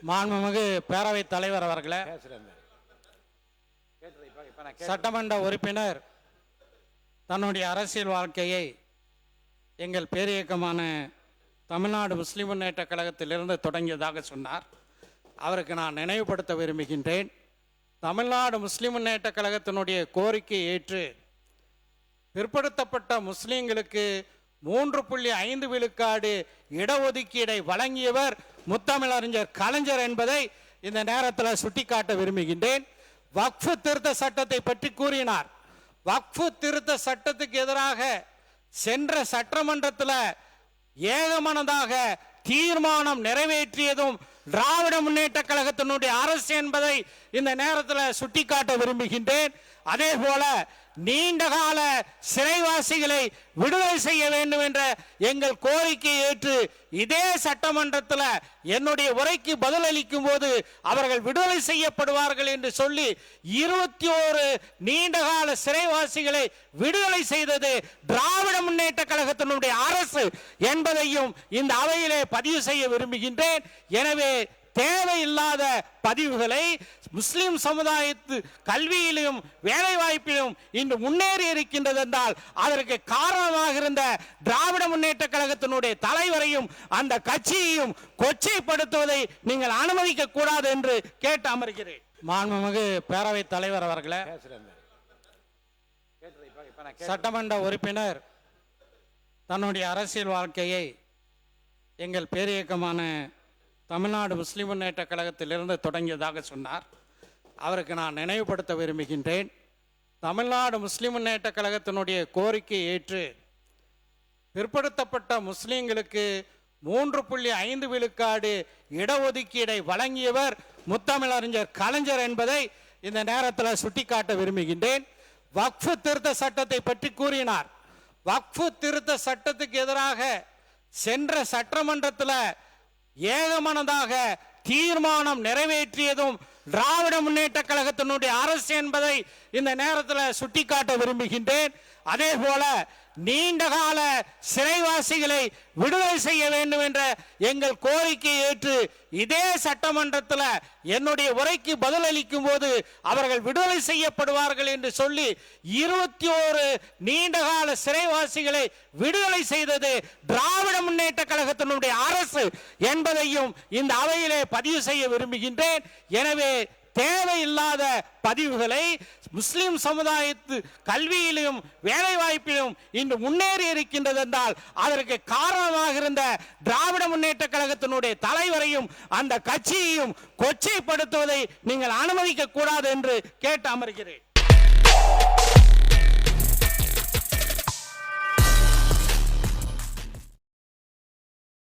மாண்புமிகு பேரவைத் தலைவர் அவர்களே, சட்டமன்ற உறுப்பினர் தன்னுடைய அரசியல் வாழ்க்கையை எங்கள் பேரியக்கமான தமிழ்நாடு முஸ்லிம் முன்னேற்ற கழகத்திலிருந்து தொடங்கியதாக சொன்னார். அவருக்கு நான் நினைவுபடுத்த விரும்புகின்றேன். தமிழ்நாடு முஸ்லிம் முன்னேற்ற கழகத்தினுடைய கோரிக்கை ஏற்று பிற்படுத்தப்பட்ட முஸ்லீம்களுக்கு 3.5 விழுக்காடு இடஒதுக்கீடை வழங்கியவர் முத்தமிழறிஞர் கலைஞர் என்பதை இந்த நேரத்தில் சுட்டிக்காட்ட விரும்புகின்றேன். வக்ஃபு திருத்த சட்டத்தை பற்றி கூறினார். வக்ஃபு திருத்த சட்டத்துக்கு எதிராக சென்ற சட்டமன்றத்தில் ஏகமனதாக தீர்மானம் நிறைவேற்றியதும் திராவிட முன்னேற்ற கழகத்தினுடைய அரசு என்பதை இந்த நேரத்தில் சுட்டிக்காட்ட விரும்புகின்றேன். அதே போல நீண்டகால சிறைவாசிகளை விடுதலை செய்ய வேண்டும் என்ற எங்கள் கோரிக்கையை ஏற்று இதே சட்டமன்றத்தில் என்னுடைய உரைக்கு பதிலளிக்கும் போது அவர்கள் விடுதலை செய்யப்படுவார்கள் என்று சொல்லி 21 நீண்டகால சிறைவாசிகளை விடுதலை செய்தது திராவிட முன்னேற்ற கழகத்தினுடைய அரசு என்பதையும் இந்த அவையிலே பதிவு செய்ய விரும்புகின்றேன். எனவே தேவையில்லாத பதிவுகளை முஸ்லிம் சமுதாயத்து கல்வியிலும் வேலை வாய்ப்பிலும் இன்று முன்னேறி இருக்கின்றது என்றால் அதற்கு காரணமாக இருந்த திராவிட முன்னேற்ற கழகத்தினுடைய தலைவரையும் அந்த கட்சியையும் கொச்சைப்படுத்துவதை நீங்கள் அனுமதிக்க கூடாது என்று கேட்டு அமர்கிறேன். மாண்புமிகு பேரவைத் தலைவர் அவர்களே, சட்டமன்ற உறுப்பினர் தன்னுடைய அரசியல் வாழ்க்கையை எங்கள் பேரியக்கமான தமிழ்நாடு முஸ்லிம் முன்னேற்ற கழகத்திலிருந்து தொடங்கியதாக சொன்னார். அவருக்கு நான் நினைவுபடுத்த விரும்புகின்றேன். தமிழ்நாடு முஸ்லிம் முன்னேற்ற கழகத்தினுடைய கோரிக்கை ஏற்று பிற்படுத்தப்பட்ட முஸ்லீம்களுக்கு 3.5 விழுக்காடு இடஒதுக்கீடை வழங்கியவர் முத்தமிழறிஞர் கலைஞர் என்பதை இந்த நேரத்தில் சுட்டிக்காட்ட விரும்புகின்றேன். வக்ஃபு திருத்த சட்டத்தை பற்றி கூறினார். வக்ஃபு திருத்த சட்டத்துக்கு எதிராக சென்ற சட்டமன்றத்தில் ஏகமனதாக தீர்மானம் நிறைவேற்றியதும் திராவிட முன்னேற்ற கழகத்தினுடைய அரசு என்பதை இந்த நேரத்தில் சுட்டிக்காட்ட விரும்புகின்றேன். அதே போல நீண்டகால சிறைவாசிகளை விடுதலை செய்ய வேண்டும் என்ற எங்கள் கோரிக்கையை ஏற்று இதே சட்டமன்றத்தில் என்னுடைய உரைக்கு பதிலளிக்கும் போது அவர்கள் விடுதலை செய்யப்படுவார்கள் என்று சொல்லி 21 நீண்டகால சிறைவாசிகளை விடுதலை செய்தது திராவிட முன்னேற்ற கழகத்தினுடைய அரசு என்பதையும் இந்த அவையிலே பதிவு செய்ய விரும்புகின்றேன். எனவே தேவையில்லாத பதிவுகளை முஸ்லிம் சமுதாயத்து கல்வியிலும் வேலை வாய்ப்பிலும் இன்று முன்னேறி இருக்கின்றது என்றால் அதற்கு காரணமாக இருந்த திராவிட முன்னேற்ற கழகத்தினுடைய தலைவரையும் அந்த கட்சியையும் கொச்சைப்படுத்துவதை நீங்கள் அனுமதிக்க கூடாது என்று கேட்டு அமர்கிறேன்.